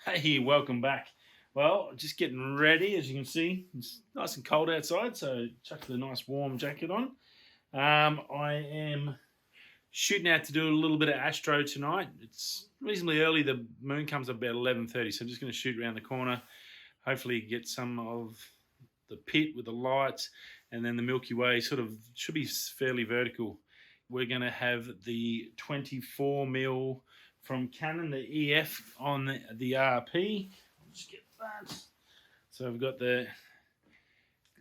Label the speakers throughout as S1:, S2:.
S1: Hey, welcome back. Well, just getting ready. As you can see, it's nice and cold outside, so chuck the nice warm jacket on. I am shooting out to do a little bit of astro tonight. It's reasonably early. The moon comes up about 11:30, so I'm just going to shoot around the corner. Hopefully get some of the pit with the lights, and then the Milky Way sort of should be fairly vertical. We're going to have the 24mm from Canon, the EF on the RP. Just get that. So I've got the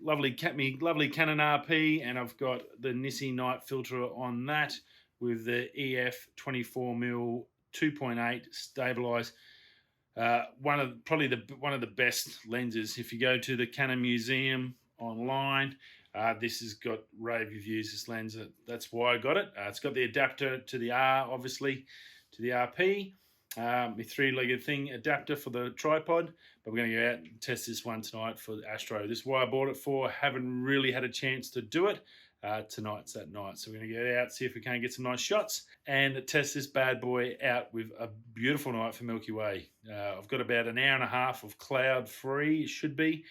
S1: lovely Canon RP, and I've got the Nissi night filter on that with the EF 24mm 2.8 stabilized. One of the best lenses. If you go to the Canon Museum online, this has got rave reviews. This lens, that's why I got it. It's got the adapter to the R, obviously, to the RP. My three-legged thing adapter for the tripod. But we're going to go out and test this one tonight for Astro. This is why I bought it for. Haven't really had a chance to do it. Tonight's that night, so we're going to get out, see if we can get some nice shots and test this bad boy out with a beautiful night for Milky Way. I've got about an hour and a half of cloud free, it should be.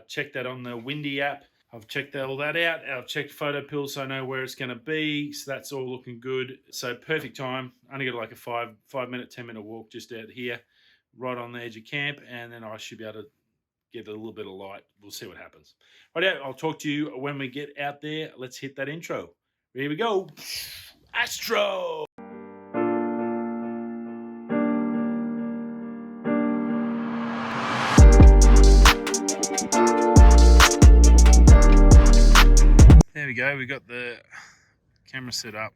S1: Check that on the Windy app. I've checked all that out. I've checked PhotoPill, so I know where it's going to be. So that's all looking good. So perfect time. Only got like a 5-minute, 10-minute walk just out here, right on the edge of camp, and then I should be able to get a little bit of light. We'll see what happens. Right, I'll talk to you when we get out there. Let's hit that intro. Here we go. Astro! There we go. We got the camera set up.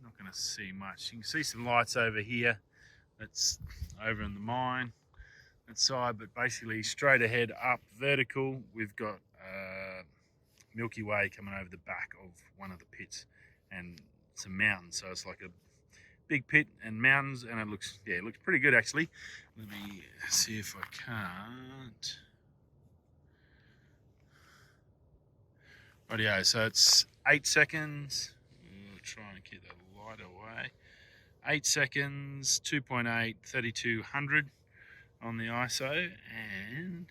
S1: Not going to see much. You can see some lights over here. That's over in the mine. That side, but basically straight ahead up vertical, we've got Milky Way coming over the back of one of the pits and some mountains. So it's like a big pit and mountains, and it looks pretty good actually. Let me see if I can't. Rightio, so it's 8 seconds. We'll try and keep that light away. 8 seconds, 2.8, 3200 on the ISO, and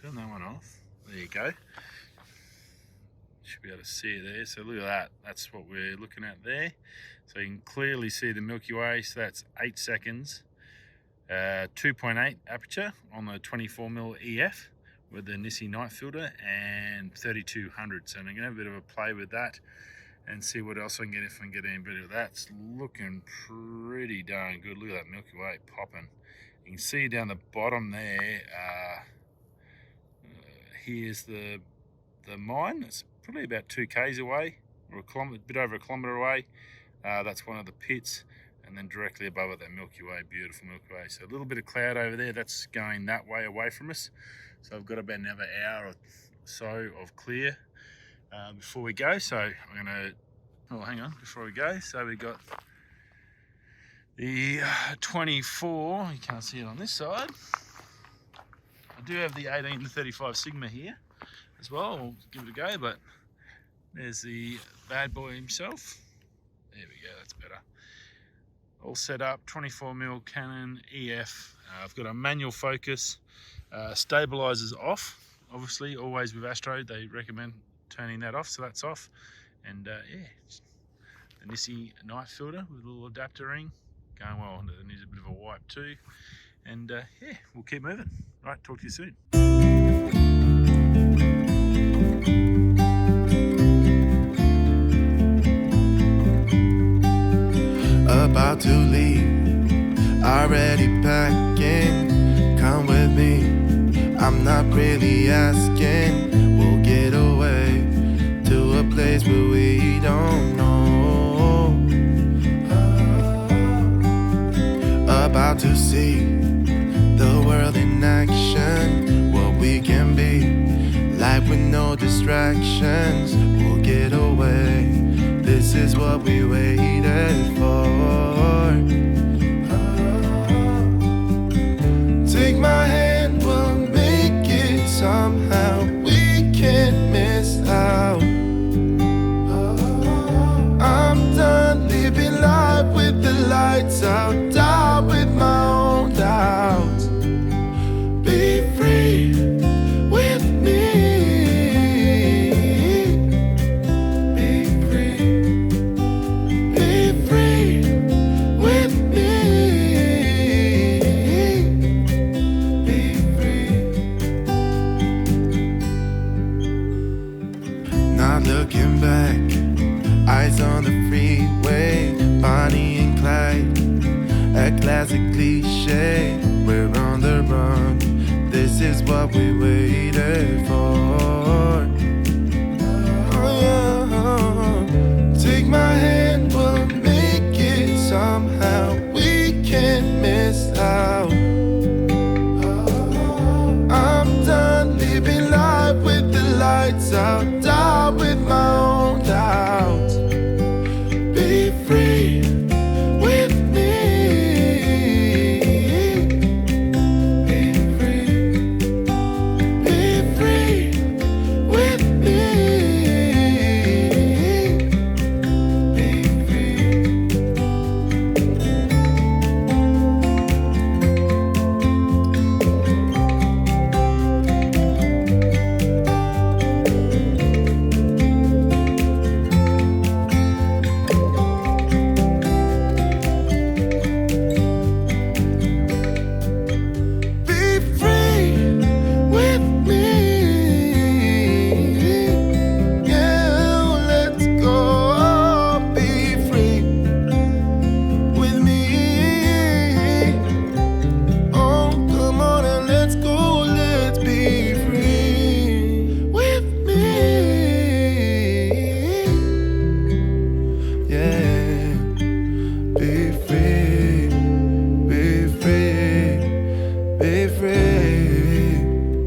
S1: turn that one off. There you go. Should be able to see it there. So look at that. That's what we're looking at there. So you can clearly see the Milky Way. So that's 8 seconds. 2.8 aperture on the 24mm EF with the Nissi night filter, and 3200. So I'm going to have a bit of a play with that and see what else I can get, if I can get any bit of that. It's looking pretty darn good. Look at that Milky Way popping. You can see down the bottom there, here's the mine. It's probably about 2 k's away, or a bit over a kilometre away. That's one of the pits, and then directly above it, that Milky Way, beautiful Milky Way. So a little bit of cloud over there, that's going that way away from us. So I've got about another hour or so of clear before we go. So I'm going to, hang on, before we go. So we got the 24, you can't see it on this side. I do have the 18 to 35 Sigma here as well. We'll give it a go, but there's the bad boy himself. There we go, that's better. All set up, 24mm Canon EF. I've got a manual focus. Stabilizers off, obviously, always with Astro, they recommend turning that off, so that's off. And yeah, the Nissi night filter with a little adapter ring. Going well, and it needs a bit of a wipe too. And yeah, we'll keep moving. Right, talk to you soon.
S2: About to leave, already packing. Come with me, I'm not really asking. We'll get away to a place where we don't know. About to see the world in action, what we can be, life with no distractions. We'll get away, this is what we waited for. Take my hand, we'll make it somehow. We can't miss out. I'm done living life with the lights out. I'll die with my own doubts. Be free with me. Be free. Be free with me. Be free. Not looking back, eyes on the freeway, Bonnie and Clyde, a classic cliche. We're on the run, this is what we waited for. Oh, take my hand, we'll make it somehow. We can't miss out. I'm done living life with the lights out. Die with my own doubts. Be free with me. Be free. Be free with me. Be free. Be free with me. Yeah, let's go. Be free with me. Oh, come on and let's go. Let's be free with me. Yeah, be free. Be free. Be free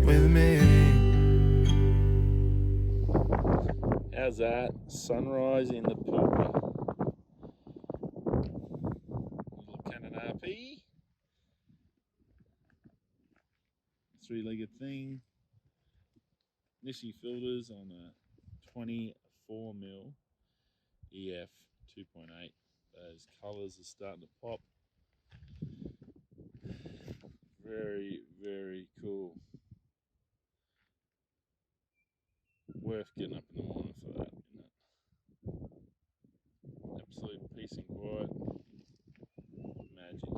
S2: with me.
S1: How's that? Sunrise in the Pilbara. Little Canon RP. Three-legged thing. Nissi filters on a 24mm EF 2.8. Those colours are starting to pop. Very, very cool. Worth getting up in the morning for that, isn't it? Absolute peace and quiet. Magic.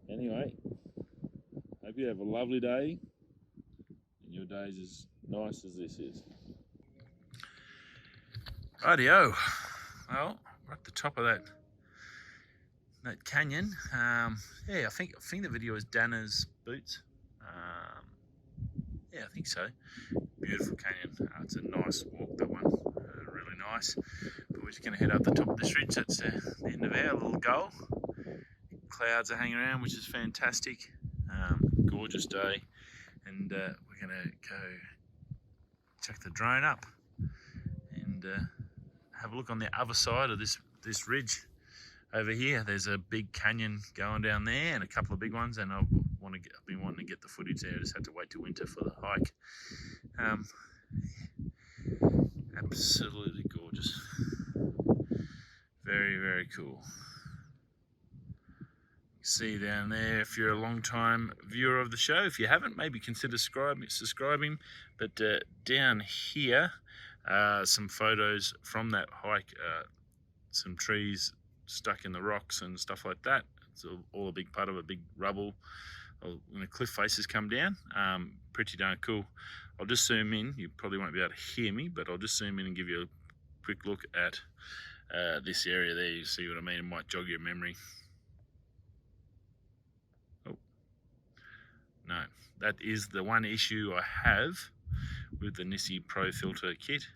S1: Anyway, hope you have a lovely day and your day's as nice as this is. Rightio. Well, we're at the top of that canyon. Yeah, I think the video is Dana's boots. Yeah, I think so. Beautiful canyon. It's a nice walk, that one. Really nice. But we're just going to head up the top of this ridge. That's the end of our little goal. Clouds are hanging around, which is fantastic. Gorgeous day. And we're going to go chuck the drone up and have a look on the other side of this ridge. Over here, there's a big canyon going down there and a couple of big ones, and I've been wanting to get the footage there. I just had to wait till winter for the hike. Absolutely gorgeous. Very, very cool. See down there, if you're a long time viewer of the show, if you haven't, maybe consider subscribing. But down here, some photos from that hike, some trees stuck in the rocks and stuff like that. It's all a big part of a big rubble when the cliff faces come down. Pretty darn cool. I'll just zoom in. You probably won't be able to hear me, but I'll just zoom in and give you a quick look at this area there. You see what I mean? It might jog your memory. Oh, no, that is the one issue I have with the Nissi Pro filter kit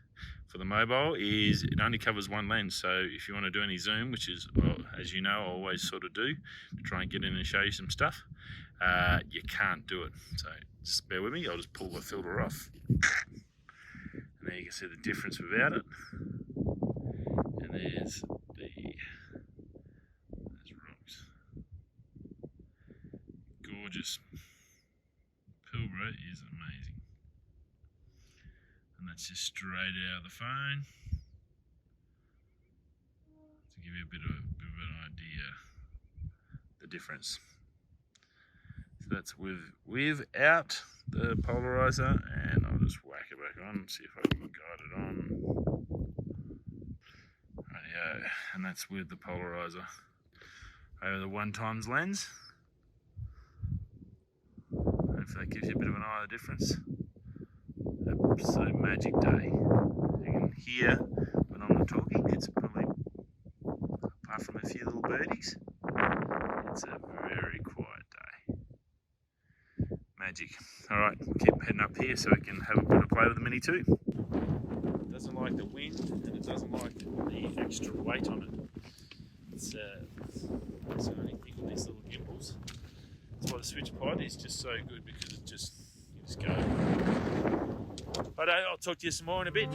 S1: for the mobile, is it only covers one lens. So if you want to do any zoom, which is, well, as you know, I always sort of do to try and get in and show you some stuff, you can't do it. So just bear with me. I'll just pull the filter off, and there you can see the difference without it. And there's rocks. Gorgeous. Pilbara is amazing. And that's just straight out of the phone to give you a bit of difference. So that's without the polarizer, and I'll just whack it back on, see if I can guide it on. Rightio, and that's with the polarizer over the 1x lens. Hopefully that gives you a bit of an eye of the difference. Absolute magic day. You can hear when I'm not talking, it's probably, apart from a few little birdies, it's a very quiet day. Magic. Alright, keep heading up here so we can have a bit of play with the Mini too. It doesn't like the wind and it doesn't like the extra weight on it. It's the only thing with these little gimbals. That's why the switch pod is just so good, because you just go. But I'll talk to you some more in a bit.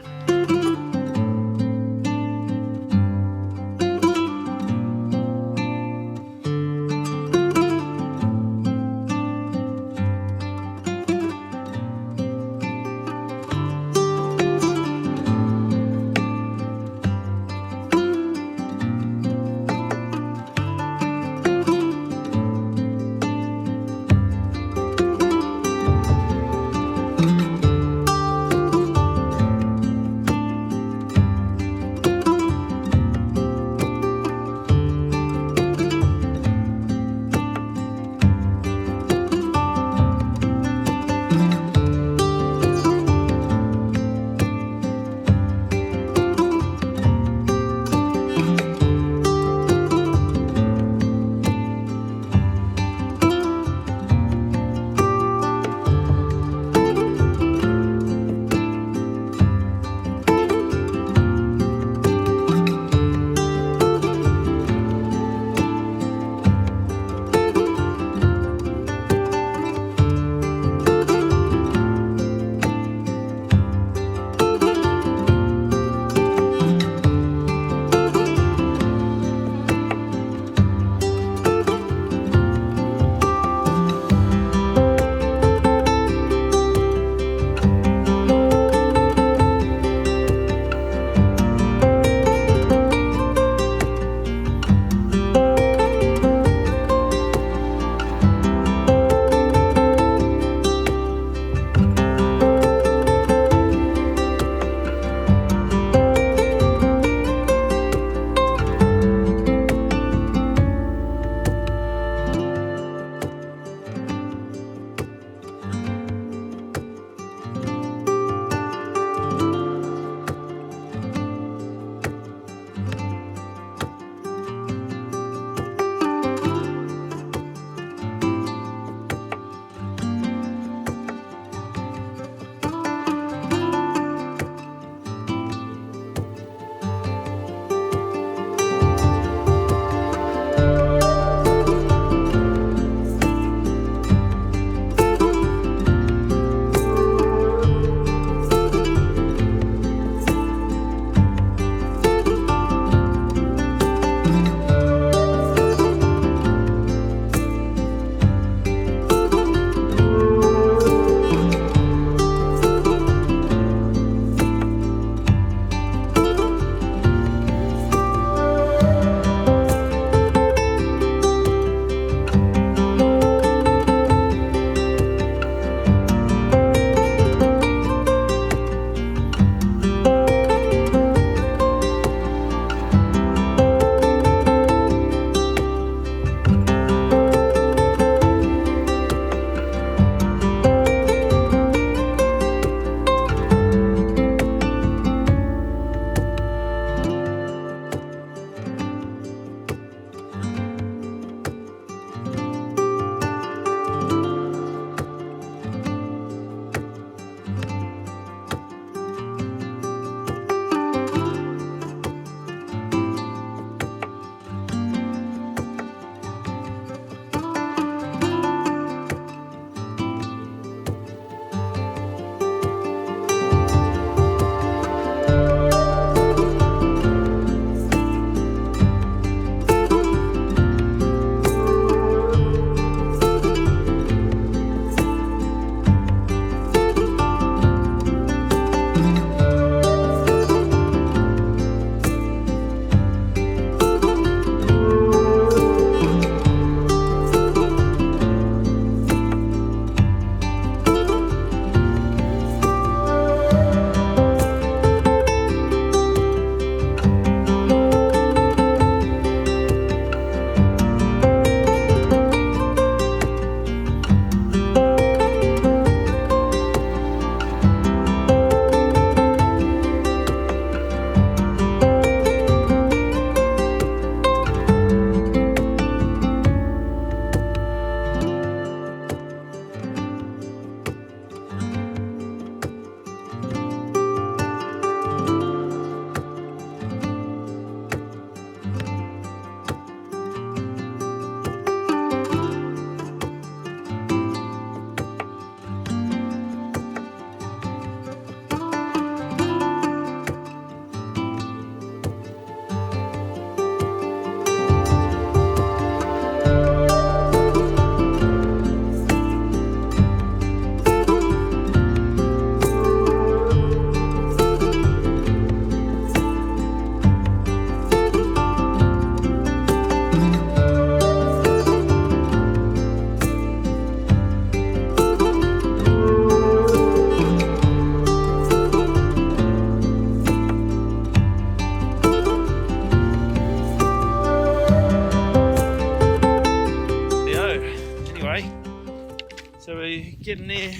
S1: getting there,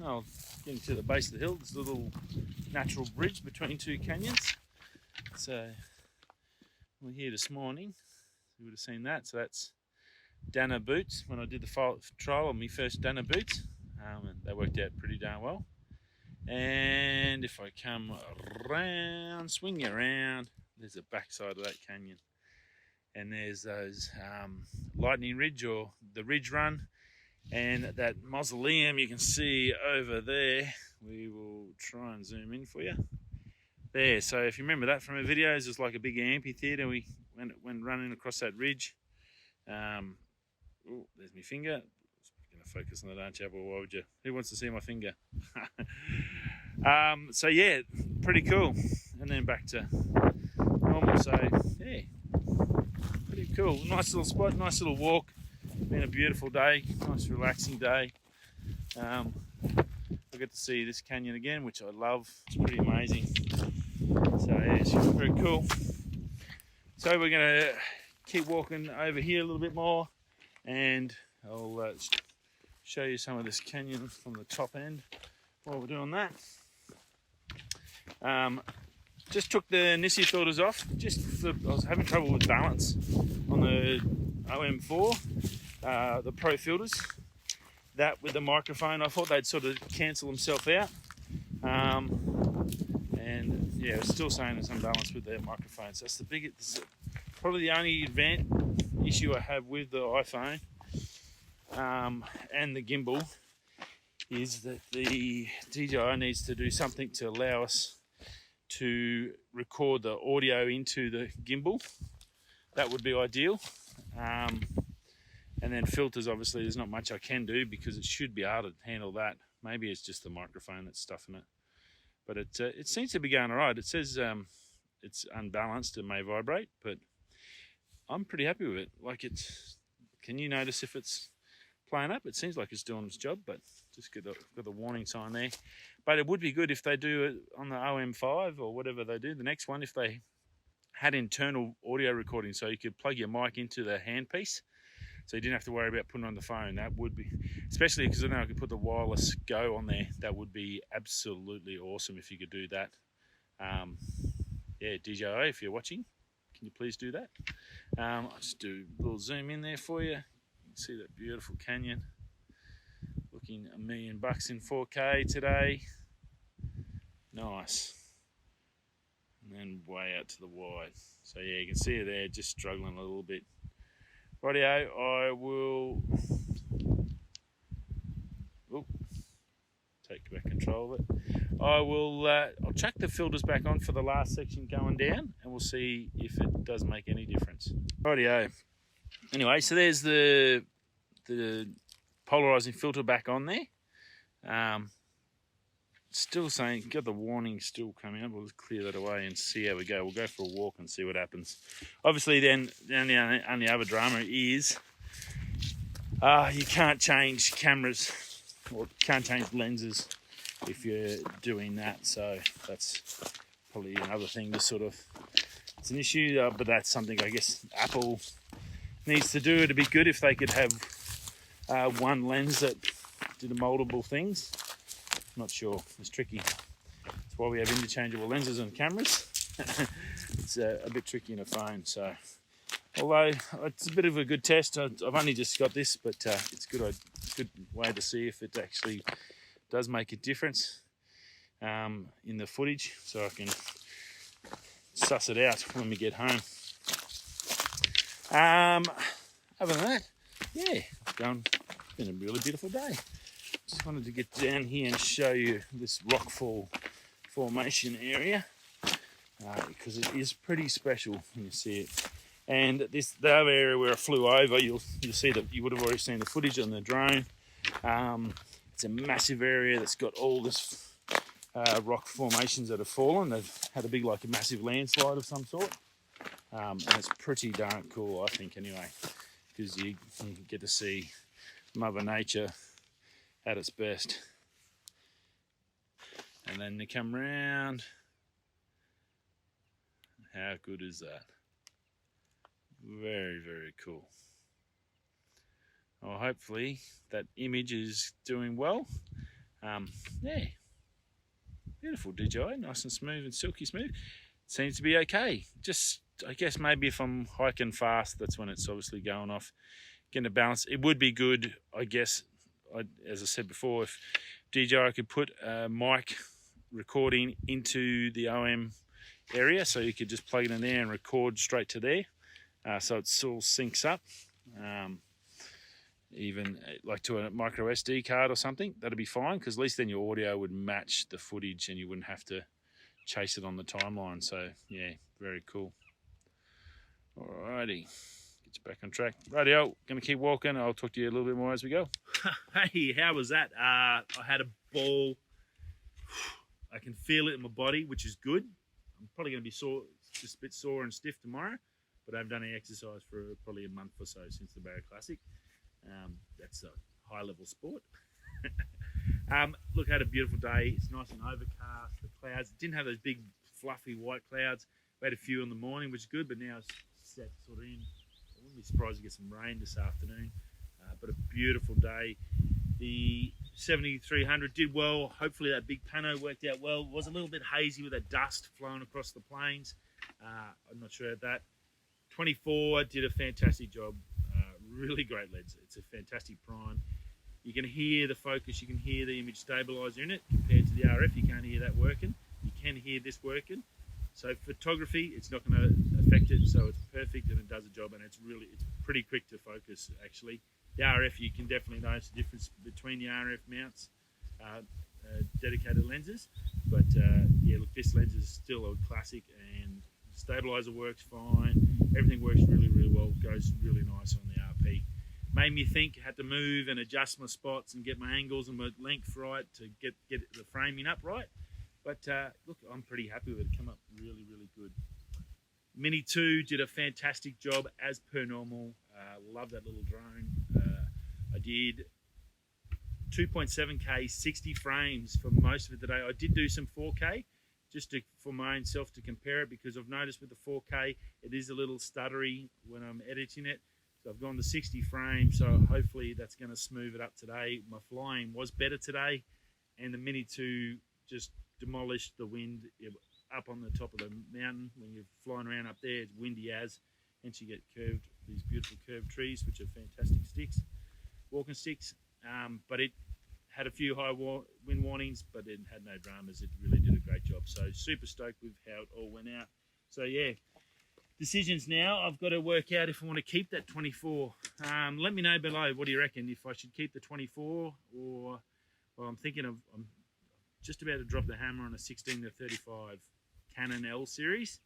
S1: oh, getting to the base of the hill. There's a little natural bridge between two canyons. So we're here this morning. You would have seen that. So that's Dana boots. When I did the trial on my first Dana boots, and they worked out pretty darn well. And if I come around, swing around, there's the backside of that canyon. And there's those lightning ridge, or the ridge run, and that mausoleum you can see over there. We will try and zoom in for you there. So if you remember that from our videos, it's like a big amphitheater. We went running across that ridge. Oh, there's my finger. I'm gonna focus on that, aren't you? Well, why would you? Who wants to see my finger? So yeah, pretty cool. And then back to normal. So yeah, pretty cool. Nice little spot, nice little walk. Been a beautiful day, nice relaxing day. I get to see this canyon again, which I love. It's pretty amazing. So yeah, it's very cool. So we're gonna keep walking over here a little bit more, and I'll show you some of this canyon from the top end while we're doing that. Just took the Nissi filters off. I was having trouble with balance on the OM4, the Pro filters. That with the microphone, I thought they'd sort of cancel themselves out. And yeah, it's still saying it's unbalanced with their microphones. That's the biggest, probably the only issue I have with the iPhone and the gimbal is that the DJI needs to do something to allow us to record the audio into the gimbal. That would be ideal. And then filters, obviously there's not much I can do because it should be able to handle that. Maybe it's just the microphone that's stuffing it. But it seems to be going all right. It says it's unbalanced, it may vibrate, but I'm pretty happy with it. Like, can you notice if it's playing up? It seems like it's doing its job, but just got the warning sign there. But it would be good if they do it on the OM5 or whatever they do, the next one, if they had internal audio recording, so you could plug your mic into the handpiece, so you didn't have to worry about putting it on the phone. That would be, especially because I know I could put the wireless Go on there. That would be absolutely awesome if you could do that. Yeah, DJI, if you're watching, can you please do that? I'll just do a little zoom in there for you. You can see that beautiful canyon. Looking $1 million in 4K today. Nice. And then way out to the wide. So yeah, you can see it there, just struggling a little bit. Rightio, I will take back control of it. I'll chuck the filters back on for the last section going down, and we'll see if it does make any difference. Rightio. Anyway, so there's the polarizing filter back on there. Still saying, got the warning still coming up. We'll just clear that away and see how we go. We'll go for a walk and see what happens. Obviously, then the only other drama is you can't change cameras or can't change lenses if you're doing that. So that's probably another thing to sort of, it's an issue, but that's something I guess Apple needs to do. It'd be good if they could have one lens that did multiple things. Not sure, it's tricky. That's why we have interchangeable lenses on cameras. It's a bit tricky in a phone. So, although it's a bit of a good test, I've only just got this, but it's good way to see if it actually does make a difference in the footage, so I can suss it out when we get home. Other than that, yeah, it's been a really beautiful day. Just wanted to get down here and show you this rockfall formation area because it is pretty special when you see it. And the other area where I flew over, you'll see that you would have already seen the footage on the drone. It's a massive area that's got all this rock formations that have fallen. They've had a massive landslide of some sort, and it's pretty darn cool, I think, anyway, because you get to see Mother Nature at its best. And then they come round. How good is that? Very, very cool. Well, hopefully that image is doing well. Yeah, beautiful DJI, nice and smooth and silky smooth. Seems to be okay. Just, I guess maybe if I'm hiking fast, that's when it's obviously going off. Getting a balance. It would be good, I guess, as I said before, if DJI could put a mic recording into the OM area, so you could just plug it in there and record straight to there, so it all syncs up. Even like to a micro SD card or something, that'd be fine, because at least then your audio would match the footage and you wouldn't have to chase it on the timeline. So yeah, very cool. Alrighty, get you back on track. Radio, gonna keep walking. I'll talk to you a little bit more as we go. Hey, how was that? I had a ball. I can feel it in my body, which is good. I'm probably gonna be sore, just a bit sore and stiff tomorrow, but I haven't done any exercise for probably a month or so since the Barra Classic. That's a high-level sport. Look, I had a beautiful day. It's nice and overcast. The clouds didn't have those big, fluffy white clouds. We had a few in the morning, which is good, but now it's set sort of in. I wouldn't be surprised to get some rain this afternoon, but a beautiful day. The 7300 did well. Hopefully that big PANO worked out well. It was a little bit hazy with that dust flowing across the plains. I'm not sure of that. 24 did a fantastic job. Really great lens. It's a fantastic prime. You can hear the focus, you can hear the image stabilizer in it compared to the RF. You can't hear that working. You can hear this working. So photography, it's not going to affect it. So it's perfect and it does a job, and it's pretty quick to focus actually. The RF, you can definitely notice the difference between the RF mounts, dedicated lenses. But yeah, look, this lens is still a classic, and stabilizer works fine. Everything works really, really well. Goes really nice on the RP. Made me think, had to move and adjust my spots and get my angles and my length right to get the framing up right. But look, I'm pretty happy with it. Come up really, really good. Mini 2 did a fantastic job as per normal. Love that little drone. I did 2.7K, 60 frames for most of it today. I did do some 4K just for my own self to compare it, because I've noticed with the 4K, it is a little stuttery when I'm editing it. So I've gone to 60 frames, so hopefully that's going to smooth it up today. My flying was better today, and the Mini 2 just demolished the wind up on the top of the mountain. When you're flying around up there, it's windy as, hence you get these beautiful curved trees, which are fantastic sticks, walking sticks. But it had a few high wind warnings, but it had no dramas. It really did a great job. So super stoked with how it all went out. So yeah, decisions now. I've got to work out if I want to keep that 24. Let me know below. What do you reckon? If I should keep the 24, or well, I'm just about to drop the hammer on a 16-35 Canon L series.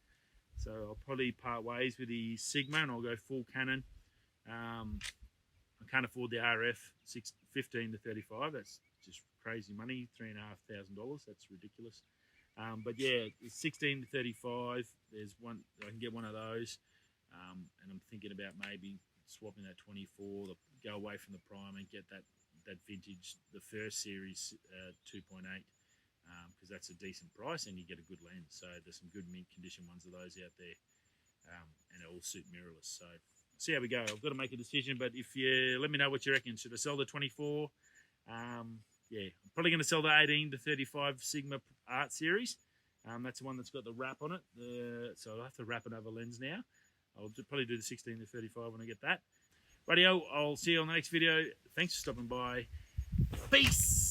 S1: So I'll probably part ways with the Sigma and I'll go full Canon. I can't afford the RF 15-35. That's just crazy money, $3,500. That's ridiculous. But yeah, 16-35. There's one. I can get one of those, and I'm thinking about maybe swapping that 24. Go away from the prime and get that vintage, the first series 2.8, because that's a decent price and you get a good lens. So there's some good mint condition ones of those out there, and it all suit mirrorless. So see how we go. I've got to make a decision, but if you let me know what you reckon. Should I sell the 24? Yeah, I'm probably going to sell the 18-35 Sigma Art Series. That's the one that's got the wrap on it. So I'll have to wrap another lens now. I'll probably do the 16-35 when I get that. Radio, I'll see you on the next video. Thanks for stopping by. Peace!